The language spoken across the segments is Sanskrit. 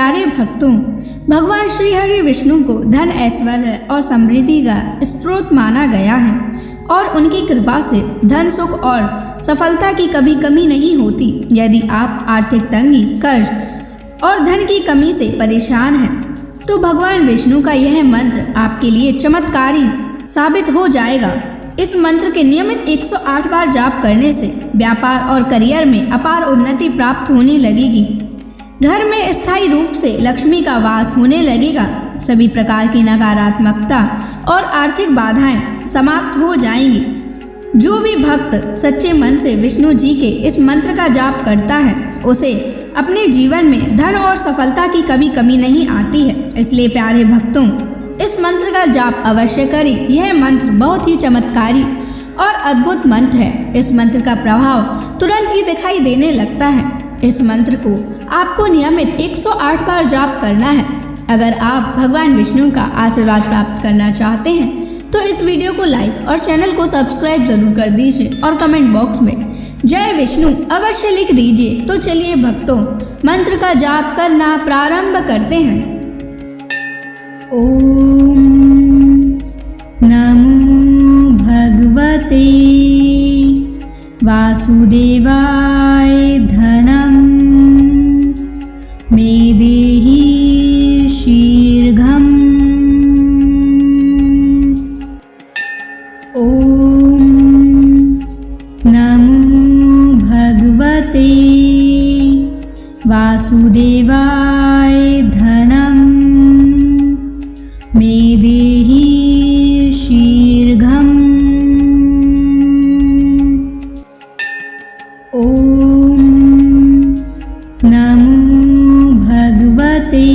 प्यारे भक्तों, भगवान श्री हरि विष्णु को धन, ऐश्वर्य और समृद्धि का स्रोत माना गया है और उनकी कृपा से धन, सुख और सफलता की कभी कमी नहीं होती। यदि आप आर्थिक तंगी, कर्ज और धन की कमी से परेशान हैं, तो भगवान विष्णु का यह मंत्र आपके लिए चमत्कारी साबित हो जाएगा। इस मंत्र के नियमित 108 बार जाप करने से व्यापार और करियर में अपार उन्नति प्राप्त होने लगेगी। घर में स्थायी रूप से लक्ष्मी का वास होने लगेगा। सभी प्रकार की नकारात्मकता और आर्थिक बाधाएं समाप्त हो जाएंगी। जो भी भक्त सच्चे मन से विष्णु जी के इस मंत्र का जाप करता है, उसे अपने जीवन में धन और सफलता की कभी कमी नहीं आती है। इसलिए प्यारे भक्तों, इस मंत्र का जाप अवश्य करें। यह मंत्र बहुत ही चमत्कारी और अद्भुत मंत्र है। इस मंत्र का प्रभाव तुरंत ही दिखाई देने लगता है। इस मंत्र को आपको नियमित 108 बार जाप करना है। अगर आप भगवान विष्णु का आशीर्वाद प्राप्त करना चाहते हैं तो इस वीडियो को लाइक और चैनल को सब्सक्राइब जरूर कर दीजिए और कमेंट बॉक्स में जय विष्णु अवश्य लिख दीजिए। तो चलिए भक्तों, मंत्र का जाप करना प्रारंभ करते हैं। ओम नमो भगवते वासुदेवाय धनम मे देहि शीघ्रम्। ओम नमो भगवते वासुदेवाय धनम मे देहि शीघ्रम्। ओम नमो भगवते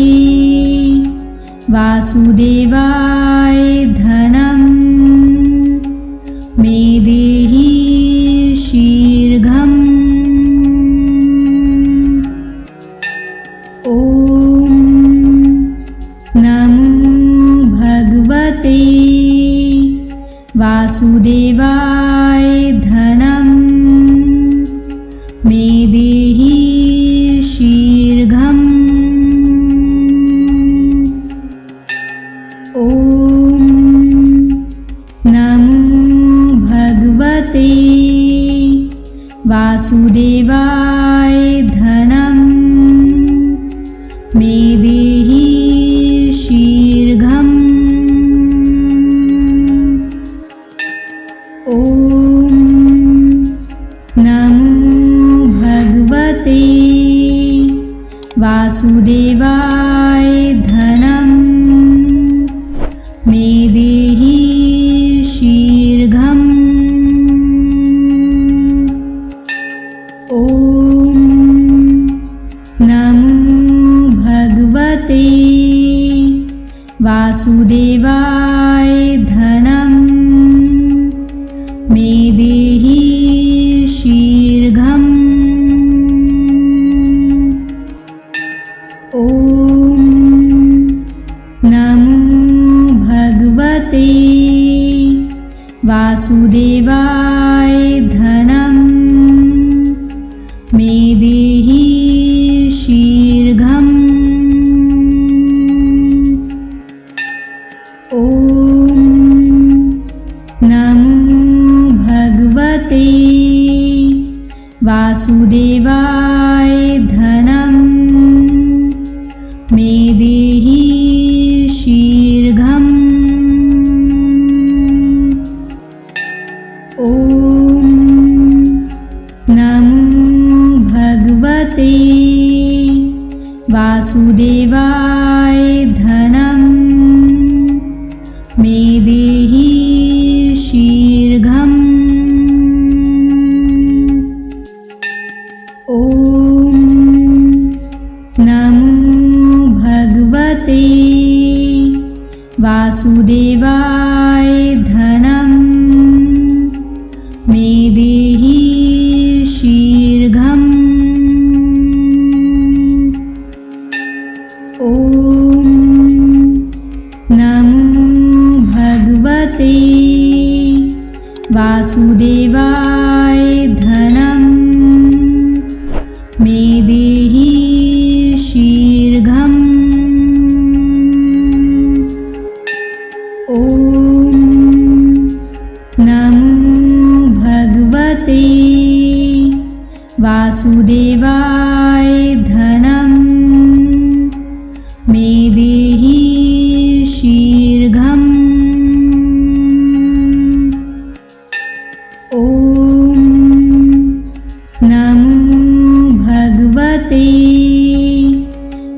वासुदेवाय धनम मे देहि शीघ्रम्। ओम नमो भगवते वासुदेवाय धनम मे देहि शीघ्रम्। ओम नमो भगवते वासुदेवाय धनम मे देहि शीघ्रम्। ओम नमो भगवते वासुदेवाय धनम मे देहि शीघ्रम्। ओम नमो भगवते वासुदेवाय धनम मे देहि शीघ्रम्। ओम नमो भगवते वासुदेवाय धनम मे देहि शीघ्रम्। ओम नमो भगवते वासुदेवाय धनम मे देहि शीघ्रम्। ओम नमो भगवते वासुदेवाय धनम मे देहि शीघ्रम्। ओम नमो भगवते वासुदेवाय धनम मे देहि शीघ्रम्। ओम नमो भगवते वासुदेवाय धनम मे देहि शीघ्रम्। वासुदेवाय धनं मे देहि शीघ्रम्। ॐ नमो भगवते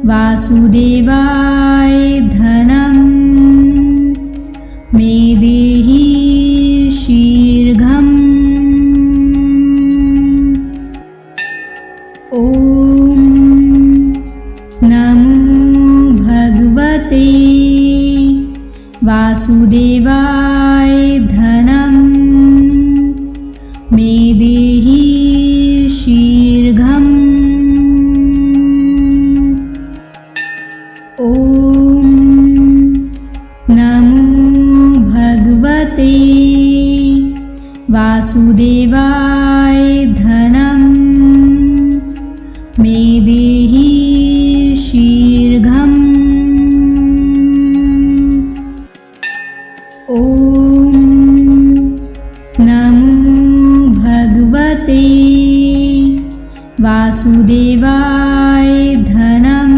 वासुदेवाय धनं मे देहि शीघ्रम्। ॐ नमो भगवते वासुदेवाय धनं मे देहि शीघ्रम्। ॐ नमो भगवते वासुदेवाय धनं मे देहि शीघ्रम्। ॐ नमो भगवते वासुदेवाय धनं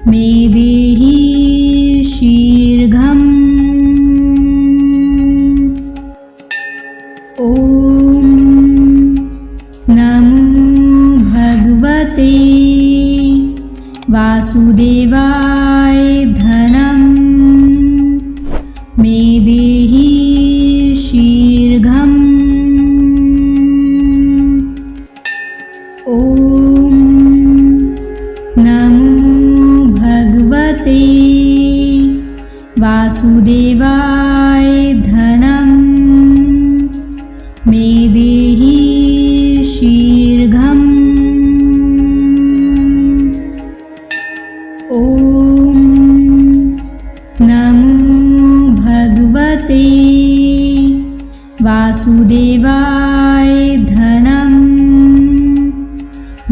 मे देहि शीघ्रम्। ॐ नमो भगवते वासुदेवाय धनं मे देहि शीघ्रम्। ॐ नमो भगवते वासुदेवाय धनं मे देहि शीघ्रम्। ॐ नमो भगवते वासुदेवाय धनं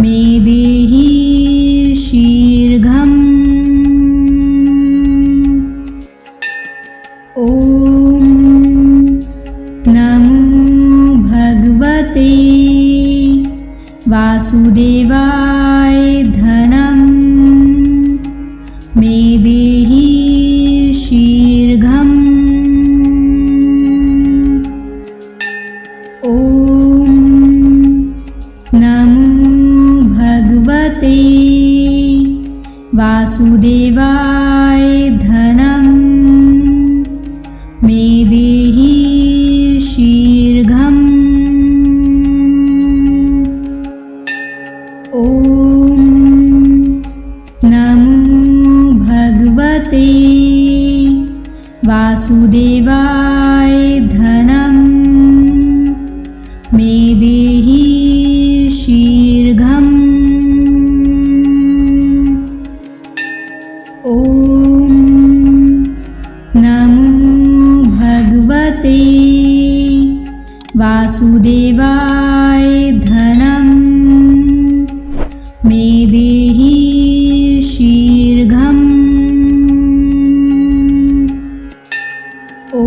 मे देहि शीघ्रम्। ॐ नमो भगवते वासुदेवाय धनं मे देहि शीघ्रम्। ॐ नमो भगवते वासुदेवाय धनं मे देहि शीघ्रम्। ॐ नमो भगवते वासुदेवाय धनं मे देहि शीघ्रम्। ॐ नमो भगवते वासुदेवाय धनं मे देहि शीघ्रम्। ॐ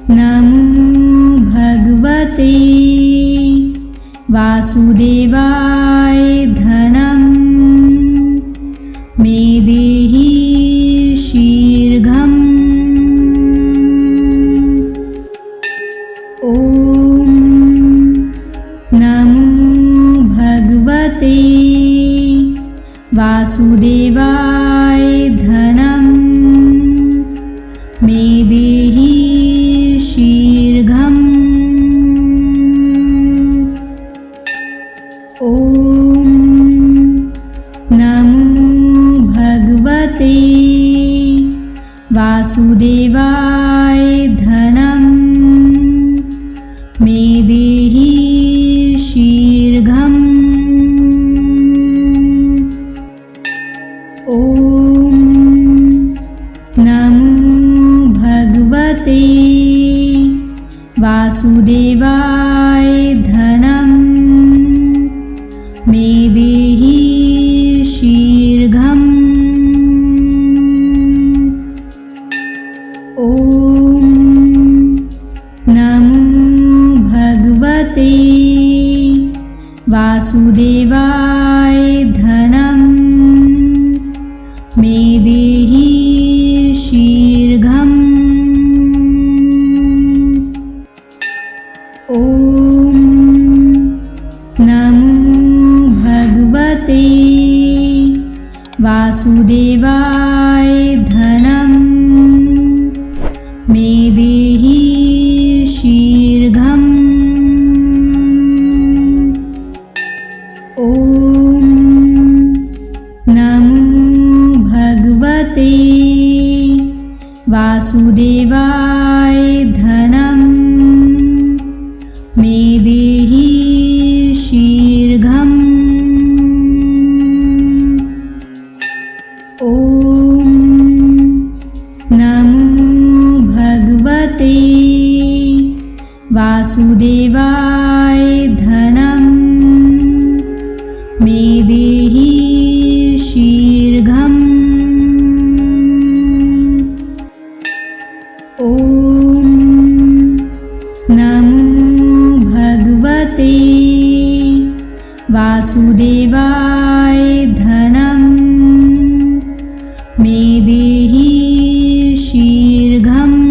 नमो भगवते वासुदेवाय धनं मे देहि शीघ्रम्। ॐ नमो भगवते वासुदेवाय धनं मे देहि शीघ्रम्। ॐ नमो भगवते वासुदेवाय धनं मे देहि शीघ्रम्। ॐ नमो भगवते वासुदेवाय धनं मे देहि शीघ्रम्। ॐ नमो भगवते वासुदेवाय धनं मे देहि शीघ्रम्। ॐ नमो भगवते वासुदेवाय धनं मे देहि शीघ्रम्। ॐ नमो भगवते वासुदेवाय धनं मे देहि शीघ्रम्। ॐ नमो भगवते वासुदेवाय धनं मे देहि शीघ्रम्। ॐ नमो भगवते वासुदेवाय धनं मे देहि शीघ्रम्।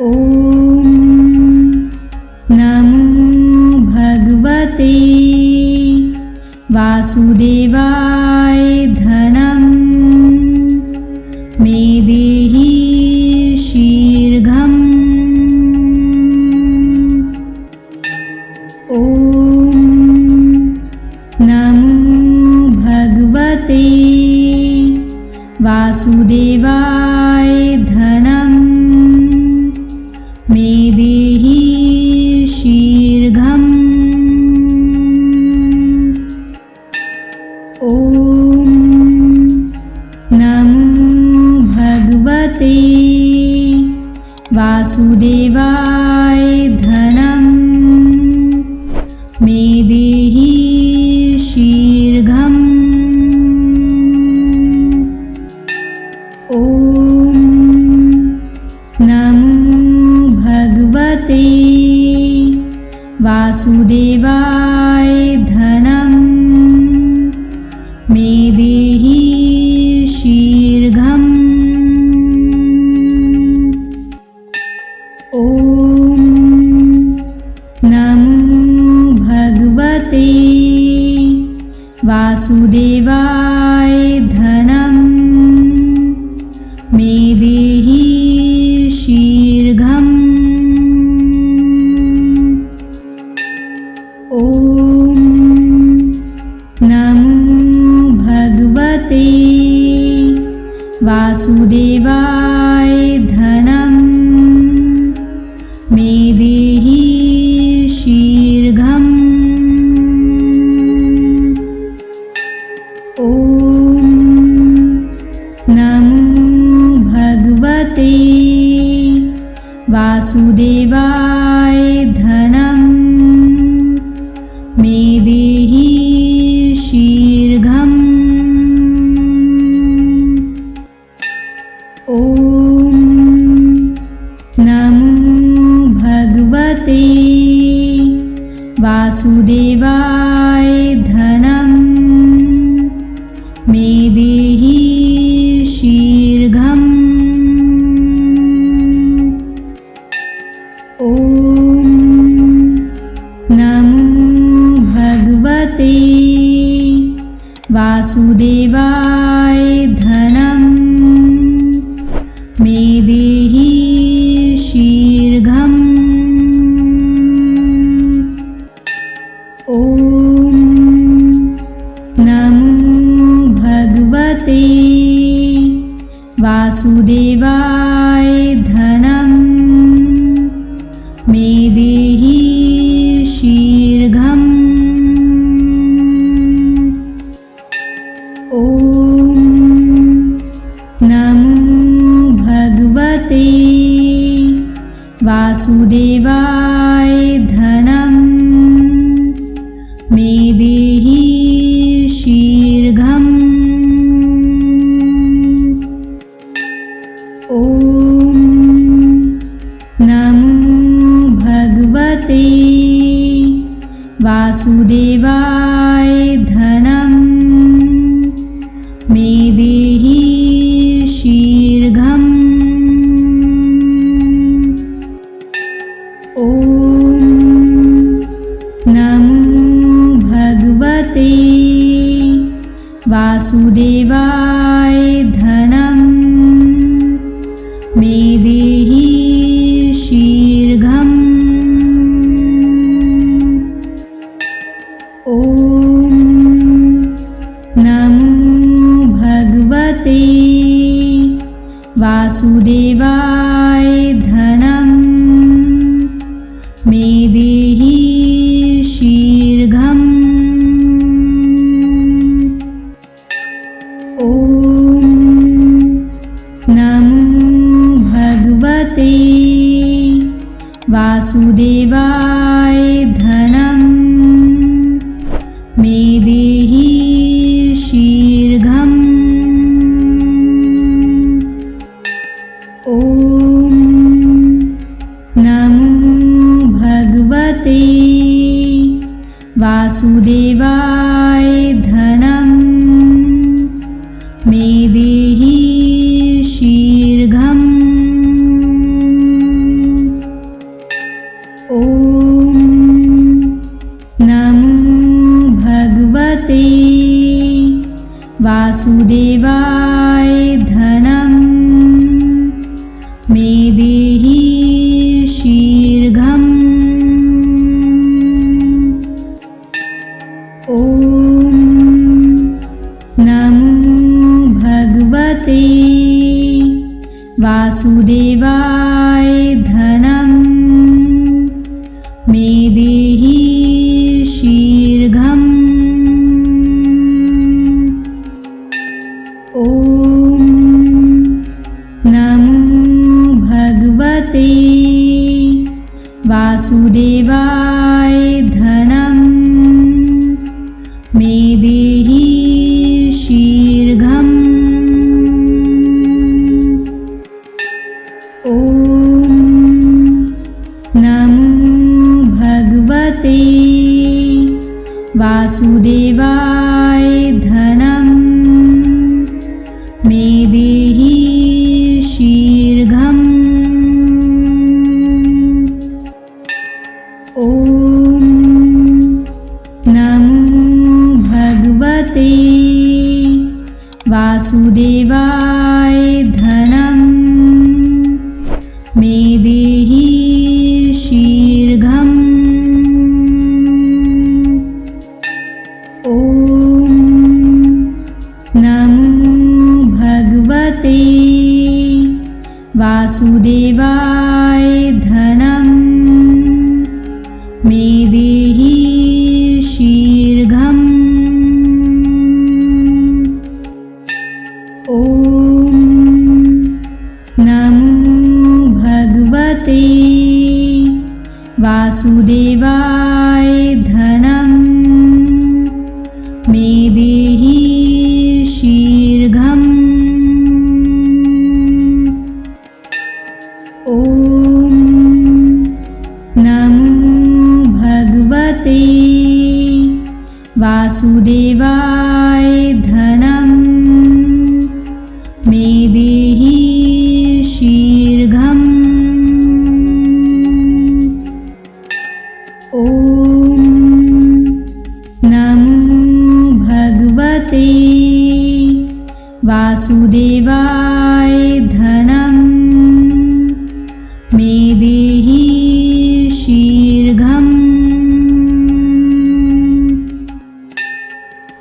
ॐ नमो भगवते वासुदेवाय धनं मे देहि शीघ्रम्। ॐ नमो भगवते वासुदेवाय धनं मे देहि शीघ्रम्। ॐ नमो भगवते वासुदेवाय धनं मे देहि शीघ्रम्। ॐ नमो भगवते वासुदेवाय धनं मे देहि शीघ्रम्। ॐ नमो भगवते वासुदेवाय धनं मे देहि शीघ्रम्। ॐ नमो भगवते वासुदेवाय धनं मे देहि शीघ्रम्। ॐ नमो भगवते वासुदेवाय धनं मे देहि शीघ्रम्। ॐ नमो भगवते वासुदेवाय धनं मे देहि शीघ्रम्। ॐ नमो भगवते वासुदेवाय धनं मे देहि शीघ्रम्। ॐ नमो भगवते वासुदेवाय धनं मे देहि शीघ्रम्। ॐ नमो भगवते वासुदेवाय धनं मे देहि शीघ्रम्। ॐ नमो भगवते वासुदेवाय धनं मे देहि शीघ्रम्। ॐ नमो भगवते वासुदेवाय धनं मे देहि शीघ्रम्। ॐ नमो भगवते वासुदेवाय धनं मे देहि शीघ्रम्। ॐ नमो भगवते वासुदेवाय धनं मे देहि शीघ्रम्। ॐ नमो भगवते वासुदेवाय धनं मे देहि शीघ्रम्। ॐ नमो भगवते वासुदेवाय धनं मे देहि शीघ्रम्। ॐ नमो भगवते वासुदेवाय धनं मे देहि शीघ्रम्। ॐ नमो भगवते वासुदेवाय धनं मे देहि शीघ्रम्। ॐ नमो भगवते वासुदेवाय धनं मे देहि शीघ्रम्। ॐ नमो भगवते वासुदेवाय धनं मे देहि शीघ्रम्। ॐ नमो भगवते वासुदेवाय धनं मे देहि शीघ्रम्। ॐ नमो भगवते वासुदेवाय धनं मे देहि शीघ्रम्। ॐ नमो भगवते वासुदेवाय धनं मे देहि शीघ्रम्। ॐ नमो भगवते वासुदेवाय धनं मे देहि शीघ्रम्।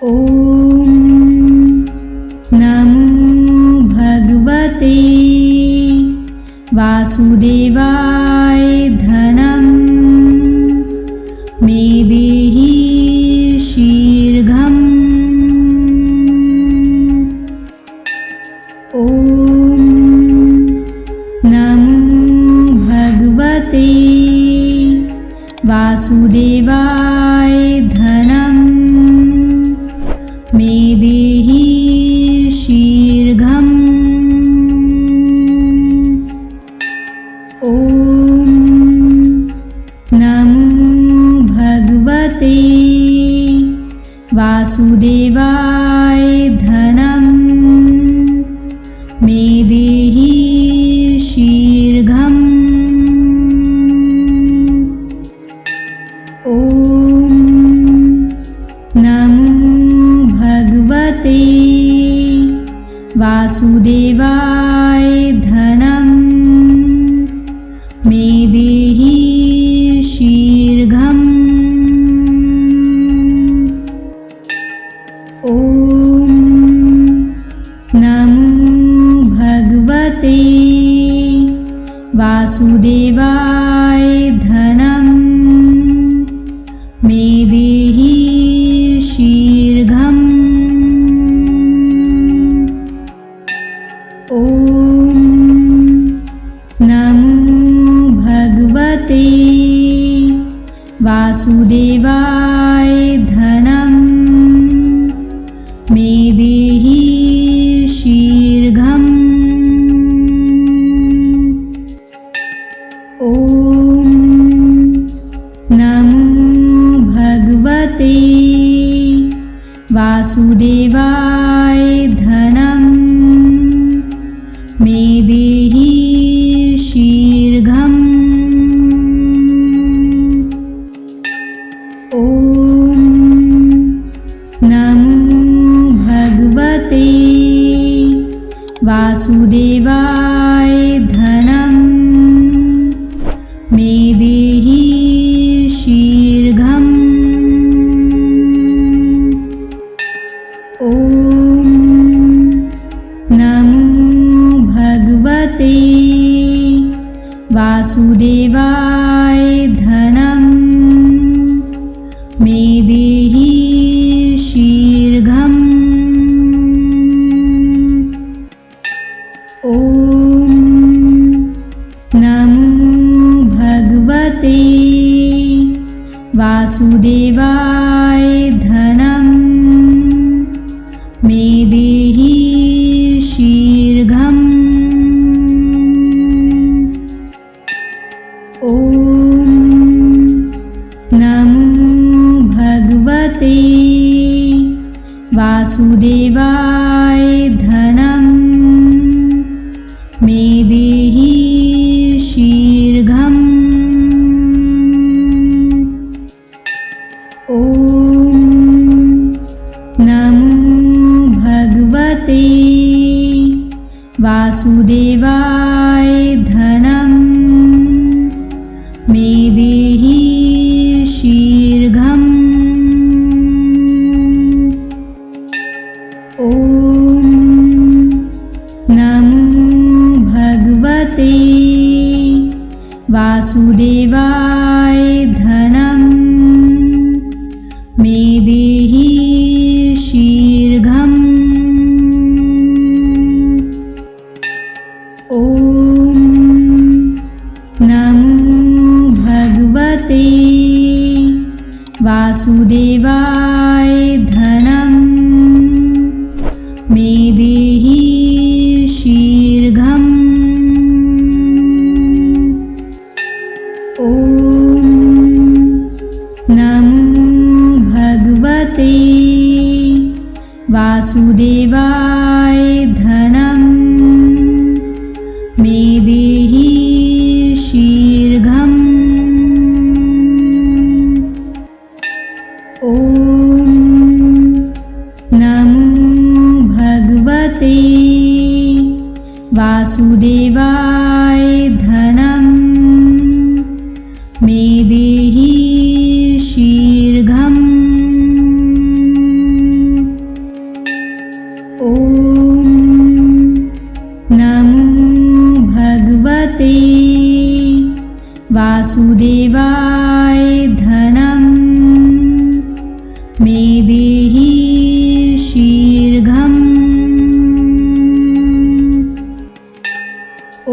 ॐ नमो भगवते वासुदेवाय धनं मे देहि शीघ्रम्। ॐ नमो भगवते वासुदेवाय धनं मे देहि शीघ्रम्। ॐ नमो भगवते वासुदेवाय धनं मे देहि शीघ्रम्। ॐ नमो भगवते वासुदेवाय धनं मे देहि शीघ्रम्। ॐ नमो भगवते वासुदेवाय धनं मे देहि शीघ्रम्। ॐ नमो भगवते वासुदेवाय धनं मे देहि शीघ्रम्। ॐ नमो भगवते वासुदेवाय धनं मे देहि शीघ्रम्। ॐ नमो भगवते वासुदेवाय धनं मे देहि शीघ्रम्। ॐ नमो भगवते वासुदेवाय धनं मे देहि शीघ्रम्। ॐ नमो भगवते वासुदेवाय धनं मे देहि शीघ्रम्। ॐ नमो भगवते वासुदेवाय धनं मे देहि शीघ्रम्। ॐ नमो भगवते वासुदेवाय धनं मे देहि शीघ्रम्। ॐ नमो भगवते वासुदेवाय धनं मे देहि शीघ्रम्। ॐ नमो भगवते वासुदेवाय धनं मे देहि शीघ्रम्। ॐ नमो भगवते वासुदेवाय धनं मे देहि शीघ्रम्।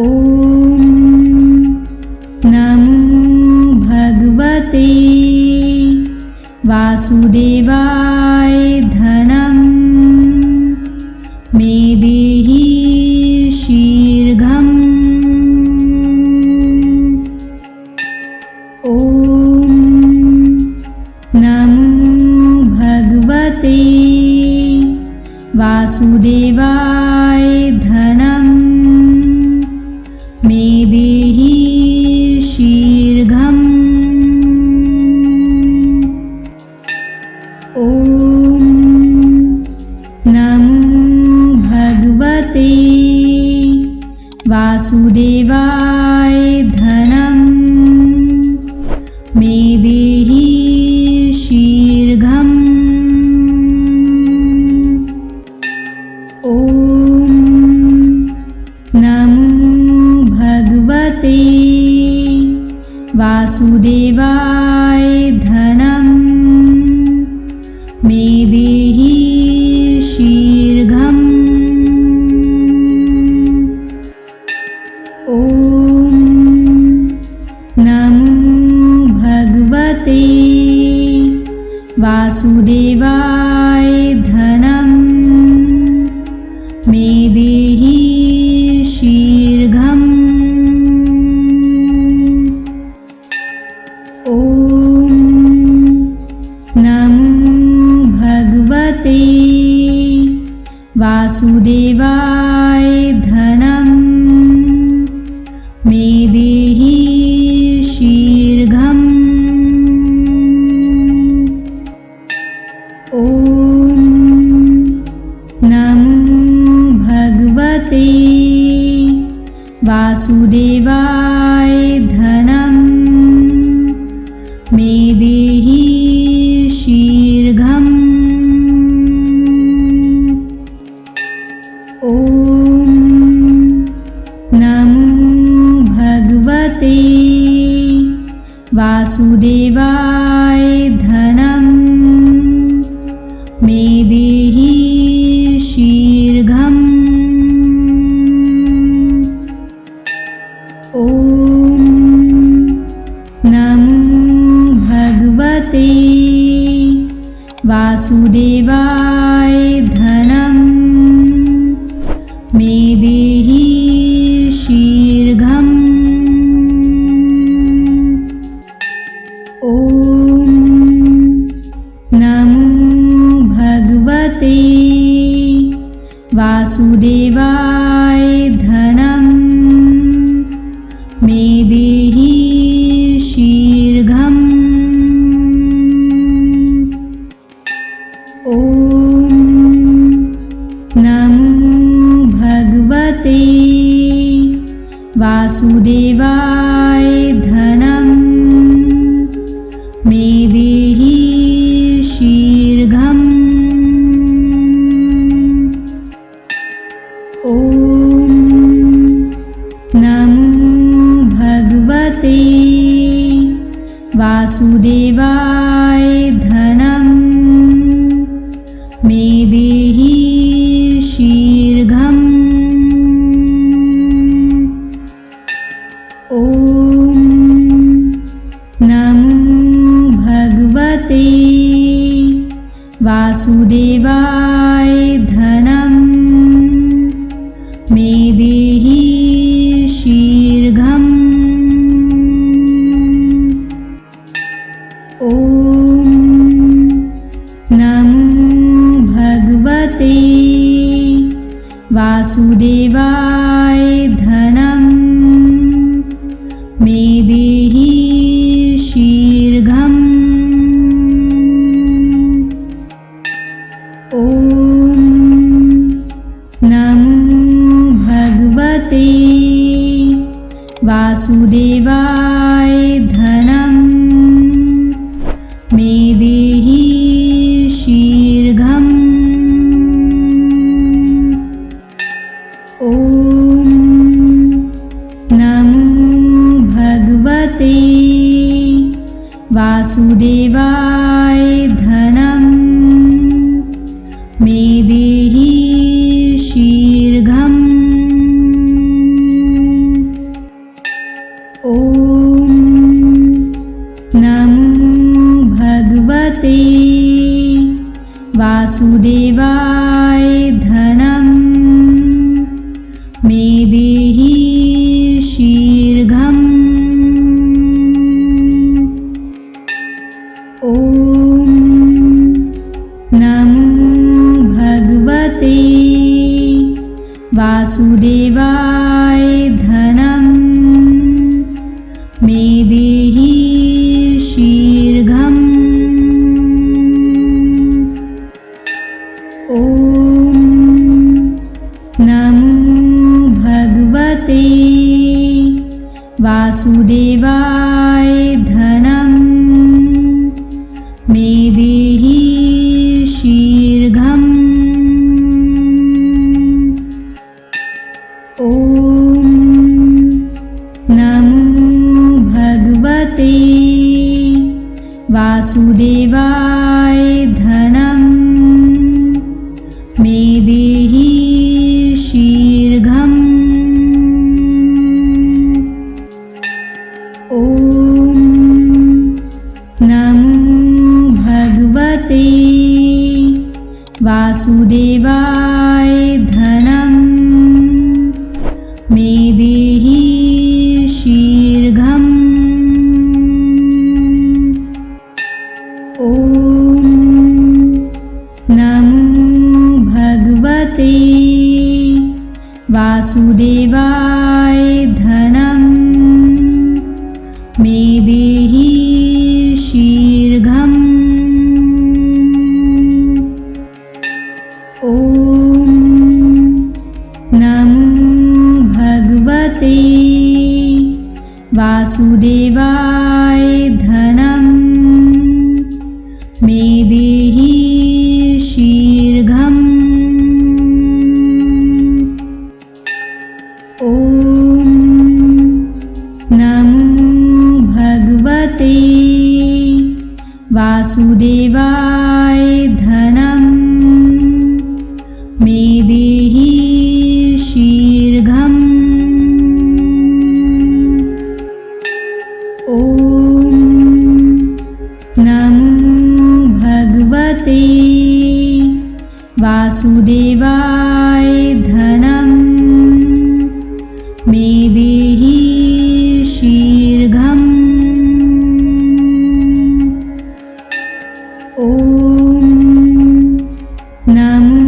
ॐ नमो भगवते वासुदेवाय धनं मे देहि शीघ्रम्। ॐ नमो भगवते वासुदेवाय धनं मे देहि शीघ्रम्। ॐ नमो भगवते वासुदेवाय धनं मे देहि शीघ्रम्। ॐ नमो भगवते वासुदेवाय धनं मे देहि शीघ्रम्। ॐ नमो भगवते वासुदेवाय धनं मे देहि शीघ्रम्। ॐ नमो भगवते वासुदेवाय धनं मे देहि शीघ्रम्। ॐ नमो भगवते वासुदेवाय धनं मे देहि शीघ्रम्। ॐ नमो भगवते वासुदेवाय धनं मे देहि शीघ्रम्। ॐ नमो भगवते वासुदेवाय धनं मे देहि शीघ्रम्। ॐ नमो भगवते वासुदेवाय धनं मे देहि शीघ्रम्। ॐ नमो भगवते वासुदेवाय धनं मे देहि शीघ्रम्। ॐ नमो भगवते वासुदेवाय धनं मे देहि शीघ्रम्। ॐ नमो भगवते वासुदेवाय धनं मे देहि शीघ्रम्। ॐ नमो भगवते वासुदेवाय धनं मे देहि शीघ्रम्। ॐ नमो भगवते वासुदेवाय धनं मे देहि शीघ्रम्। ॐ नमो भगवते वासुदेवाय धनं मे देहि शीघ्रम्। ॐ नमो भगवते वासुदेवाय धनं मे देहि शीघ्रम्। ॐ नमो भगवते वासुदेवाय धनं मे देहि शीघ्रम्। ॐ नमो भगवते वासुदेवाय धनं मे देहि शीघ्रम्। ॐ नमो भगवते वासुदेवाय धनं मे देहि शीघ्रम्। ॐ नमो भगवते वासुदेवाय धनं मे देहि शीघ्रम्। ॐ नमो भगवते वासुदेवाय धनं मे देहि शीघ्रम्। ॐ नमो भगवते वासुदेवाय धनं मे देहि शीघ्रम्। ॐ नमो भगवते वासुदेवाय धनं मे देहि शीघ्रम्। ॐ नमो भगवते वासुदेवाय धनं मे देहि शीघ्रम्। ॐ नमो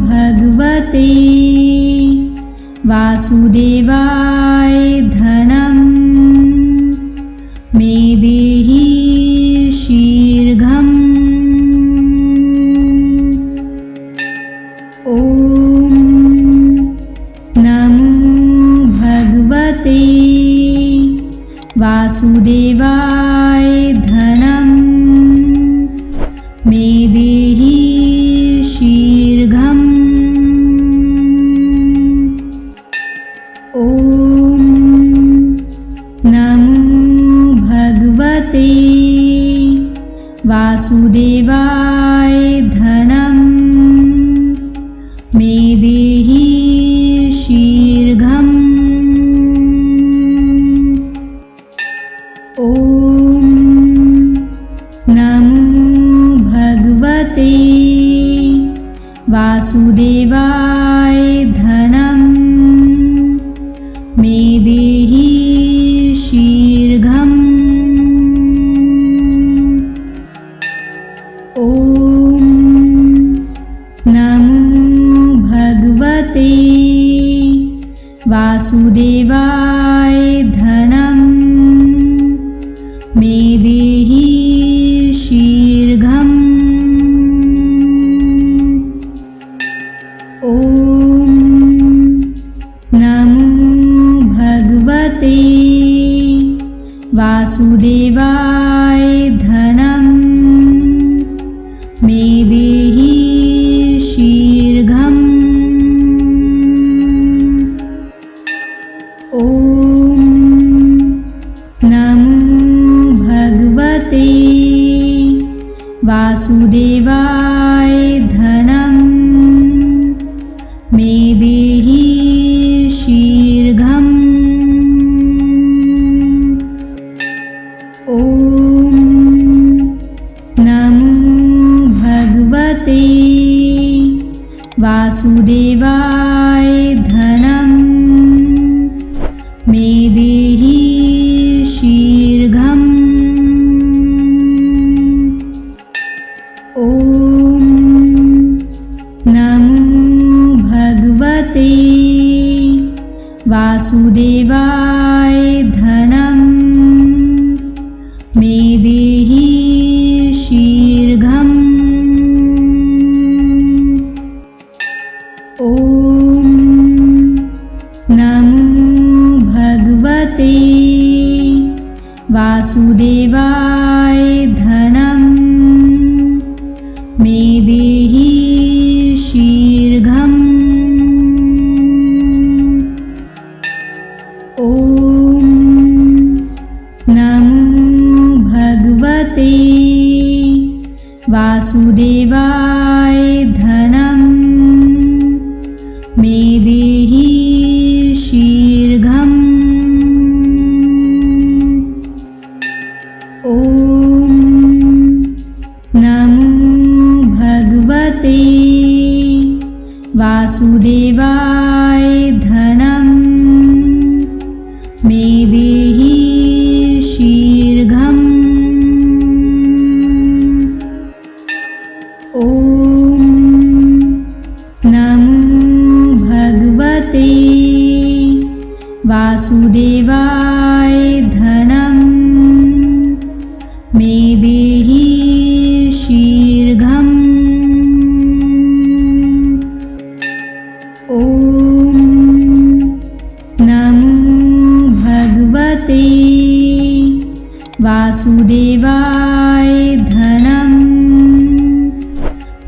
भगवते वासुदेवाय धनं मे देहि शीघ्रम्। ॐ नमो भगवते वासुदेवाय धनं मे देहि शीघ्रम्। ॐ नमो भगवते वासुदेवाय धनं मे देहि शीघ्रम्। ॐ नमो भगवते वासुदेवाय धनं मे देहि शीघ्रम्। ॐ नमो भगवते वासुदेवाय धनं मे देहि शीघ्रम्। ॐ नमो भगवते वासुदेवाय धनं मे देहि शीघ्रम्। ॐ नमो भगवते वासुदेवाय धनं मे देहि शीघ्रम्। ॐ नमो भगवते वासुदेवाय धनं मे देहि शीघ्रम्। ॐ नमो भगवते वासुदेवाय धनं मे देहि शीघ्रम्। ॐ नमो भगवते वासुदेवाय धनं मे देहि शीघ्रम्। ॐ नमो वासुदेवाय धनं मे देहि शीघ्रम्। ॐ नमो भगवते वासुदेवाय धनं मे देहि शीघ्रम्। ॐ नमो भगवते वासुदेवाय धनं मे देहि शीघ्रम्। ॐ नमो भगवते वासुदेवाय धनं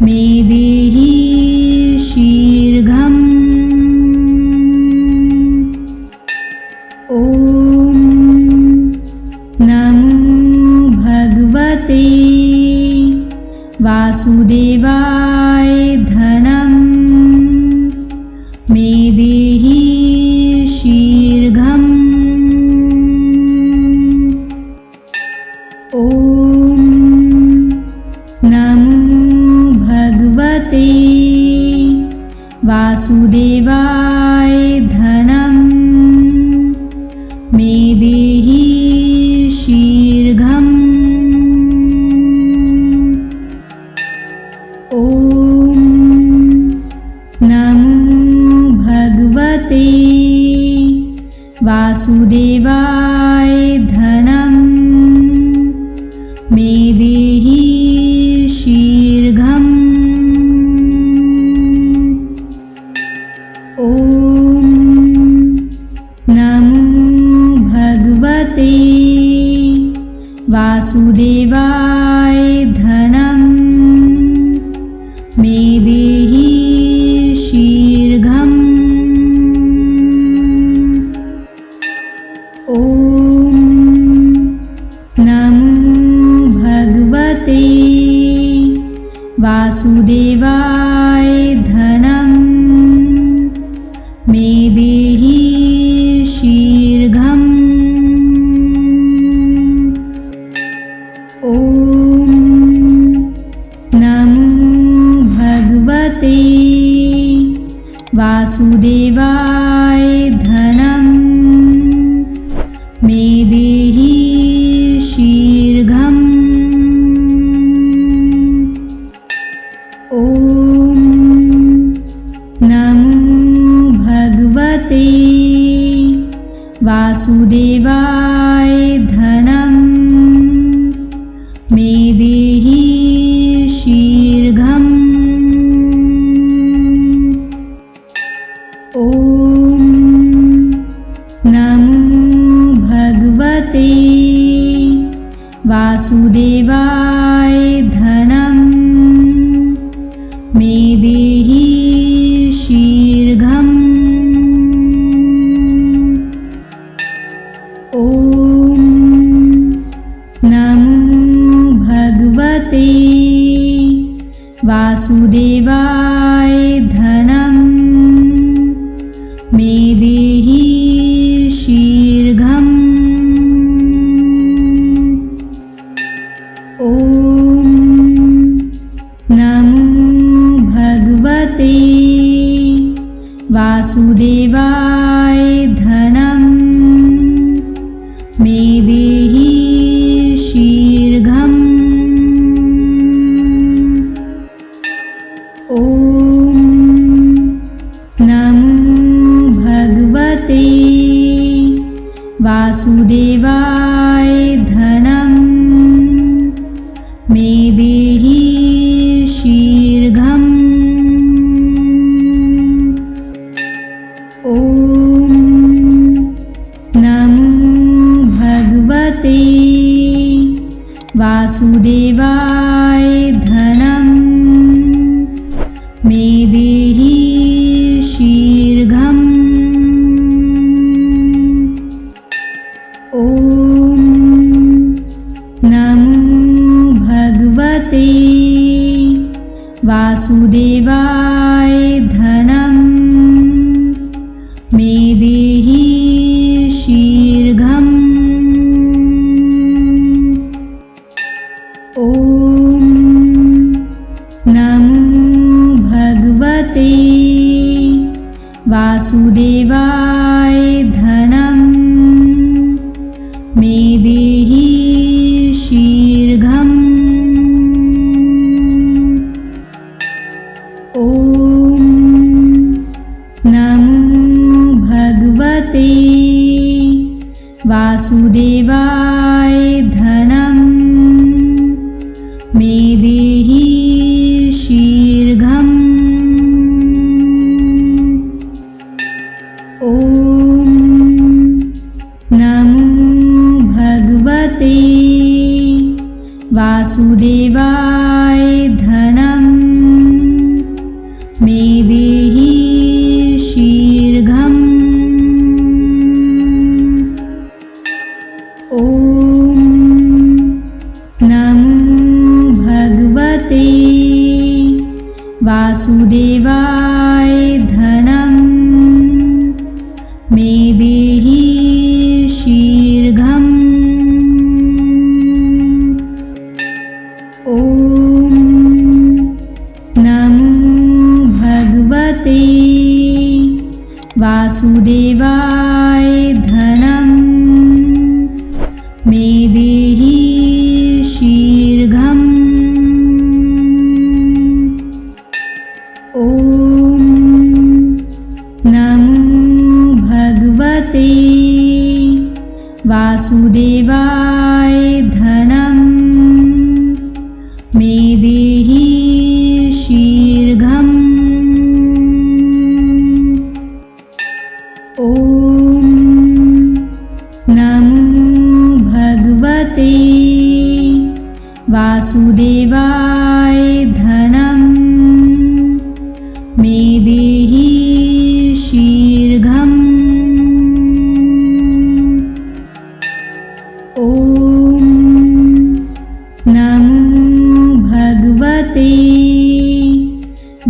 मे देहि शीघ्रम्। ॐ नमो भगवते वासुदेवाय धनं मे देहि शीघ्रम्। ॐ नमो भगवते वासुदेवाय धनं मे देहि शीघ्रम्। ॐ नमो भगवते वासुदेवाय धनं मे देहि शीघ्रम्। ॐ नमो भगवते वासुदेवाय धनं मे देहि शीघ्रम्। ॐ नमो भगवते वासुदेवाय धनं मे देहि शीघ्रम्। ॐ नमो भगवते वासुदेवाय धनं मे देहि शीघ्रम्। ॐ नमो भगवते वासुदेवाय धनं मे देहि शीघ्रम्। ॐ नमो भगवते वासुदेवाय धनं मे देहि शीघ्रम्। ॐ नमो भगवते वासुदेवाय धनं मे देहि शीघ्रम्। ॐ नमो भगवते वासुदेवाय धनं मे देहि शीघ्रम्। ॐ नमो भगवते वासुदेवाय धनं मे देहि शीघ्रम्। ॐ नमो भगवते वासुदेवाय धनं मे देहि शीघ्रम्। ॐ नमो भगवते वासुदेवाय धनं मे देहि शीघ्रम्। ॐ नमो भगवते वासुदेवाय धनं मे देहि शीघ्रम्। ॐ नमो भगवते वासुदेवाय धनं मे देहि शीघ्रम्। ॐ नमो भगवते वासुदेवाय धनं मे देहि शीघ्रम्। ॐ नमो भगवते वासुदेवाय धनं मे देहि शीघ्रम्। ॐ नमो भगवते वासुदेवाय धनं मे देहि शीघ्रम्। ॐ नमो भगवते वासुदेवाय धनं मे देहि शीघ्रम्। ॐ नमो भगवते वासुदेवाय धनं मे देहि शीघ्रम्। ॐ नमो भगवते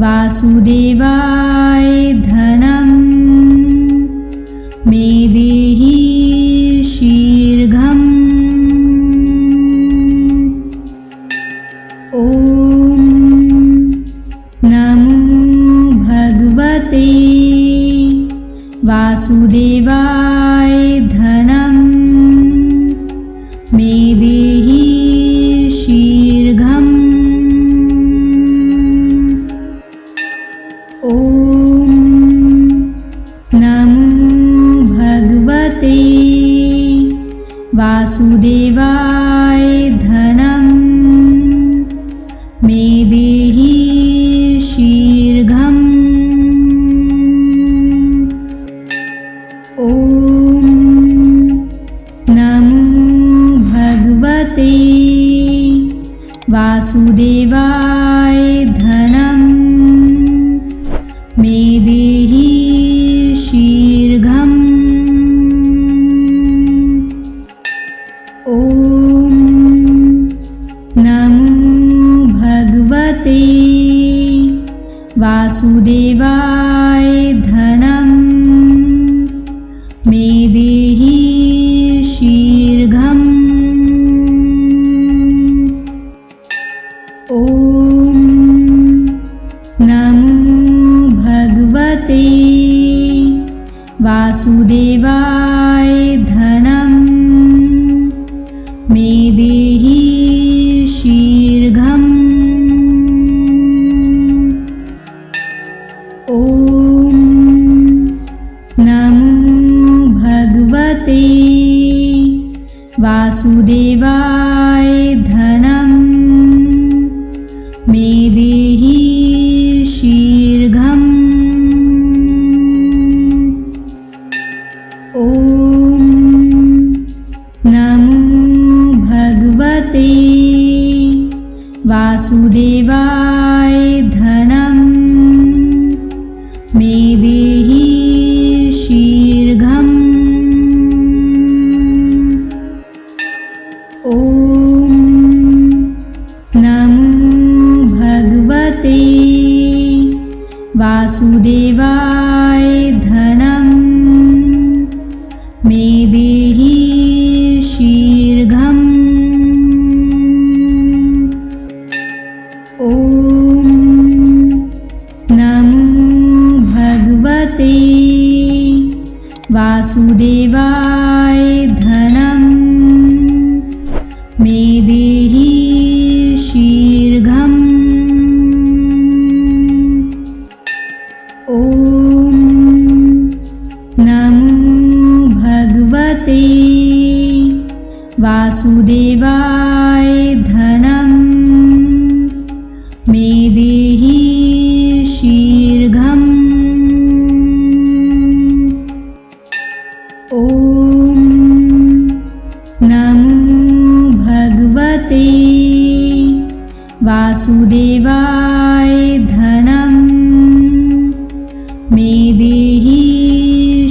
वासुदेवाय धनं मे देहि शीघ्रम्। ॐ नमो भगवते वासुदेवाय धनं मे देहि शीघ्रम्। ॐ नमो भगवते वासुदेवाय धनं मे देहि शीघ्रम्। ॐ नमो भगवते वासुदेवाय धनं मे देहि शीघ्रम्। ॐ नमो भगवते वासुदेवाय धनं मे देहि शीघ्रम्। ॐ नमो भगवते वासुदेवाय धनं मे देहि शीघ्रम्। ॐ नमो भगवते वासुदेवाय धनं मे देहि शीघ्रम्। ॐ नमो भगवते वासुदेवाय धनं मे देहि शीघ्रम्। ॐ नमो भगवते देहि शीर्घम्। ॐ नमो भगवते वासुदेवाय धनम् मे देहि शीर्घम्। ॐ नमो भगवते वासुदेवाय धनम् मे देहि शीर्घम्। ॐ नमो भगवते वासुदेवाय धनम् मे देहि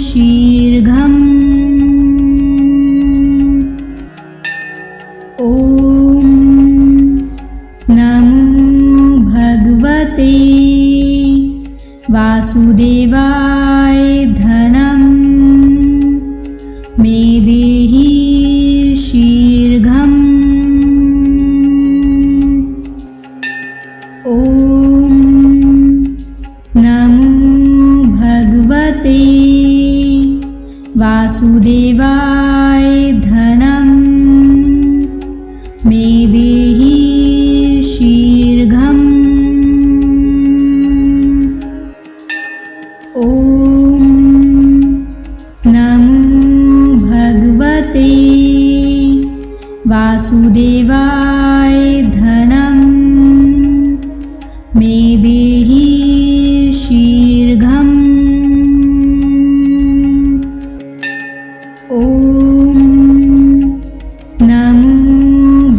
शीर्घम्। ॐ नमो भगवते वासुदेवाय धनम् मे देहि शीर्घम्। ॐ नमो भगवते वासुदेवाय धनम् मे देहि शीर्घम्। ॐ नमो भगवते वासुदेवाय धनम् मे देहि शीर्घम्। ॐ नमो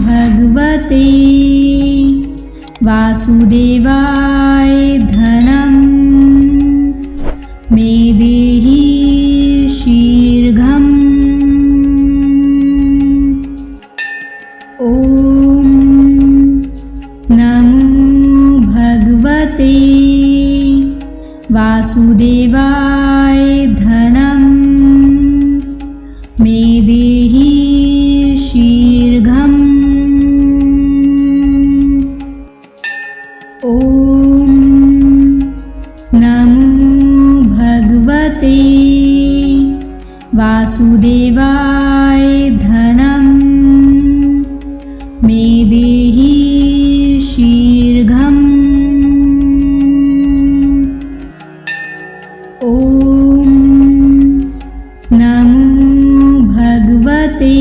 भगवते वासुदेवाय धनम् मे देहि शीर्घम्। ॐ नमो भगवते वासुदेवाय धनम् मे देहि शीर्घम्। ॐ नमो भगवते वासुदेवाय धनम् मे देहि शीर्घम्। ॐ नमो भगवते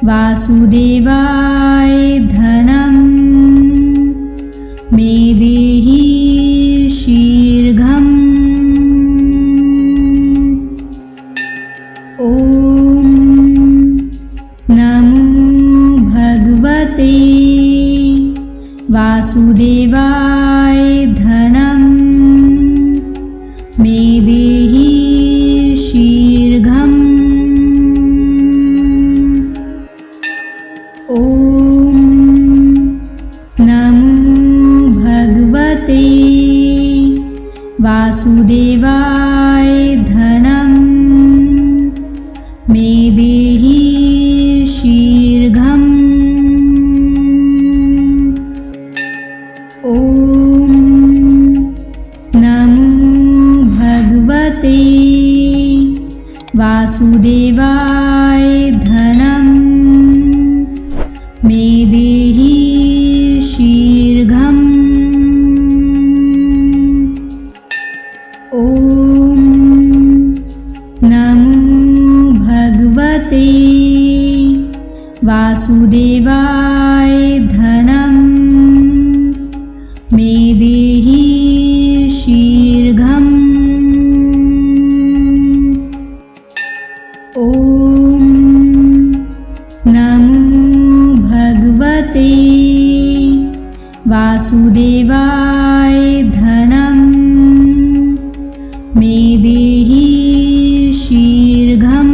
वासुदेवाय धनम् मे देहि शीर्घम्। ॐ नमो भगवते वासुदेवाय धनम् मे देहि शीर्घम्। ॐ नमो भगवते वासुदेवाय धनम् मे देहि शीर्घम्। ॐ नमो भगवते वासुदेवाय धनम् मे देहि शीर्घम्। ॐ नमो भगवते वासुदेवाय धनम् मे देहि शीर्घम्। ॐ नमो भगवते वासुदेवाय धनम् मे देहि शीर्घम्।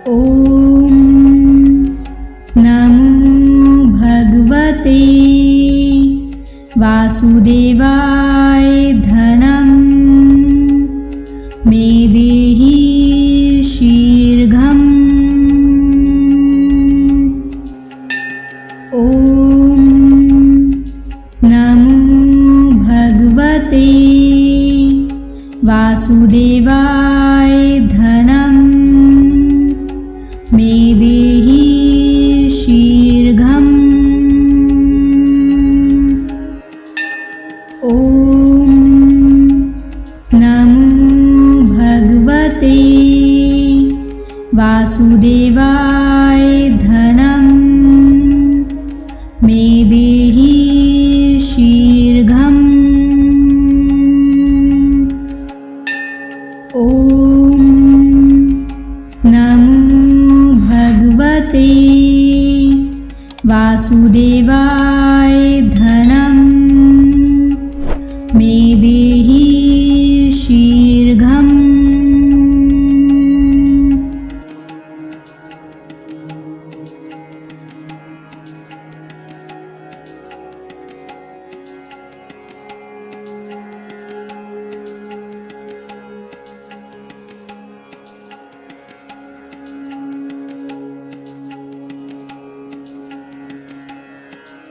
ॐ नमो भगवते वासुदेवाय धनम् वासुदेवाय धनं मे देहि शीर्घम्। ॐ नमो भगवते वासुदेवाय धनं मे देहि शीर्घम्। ॐ नमो भगवते वासुदेवाय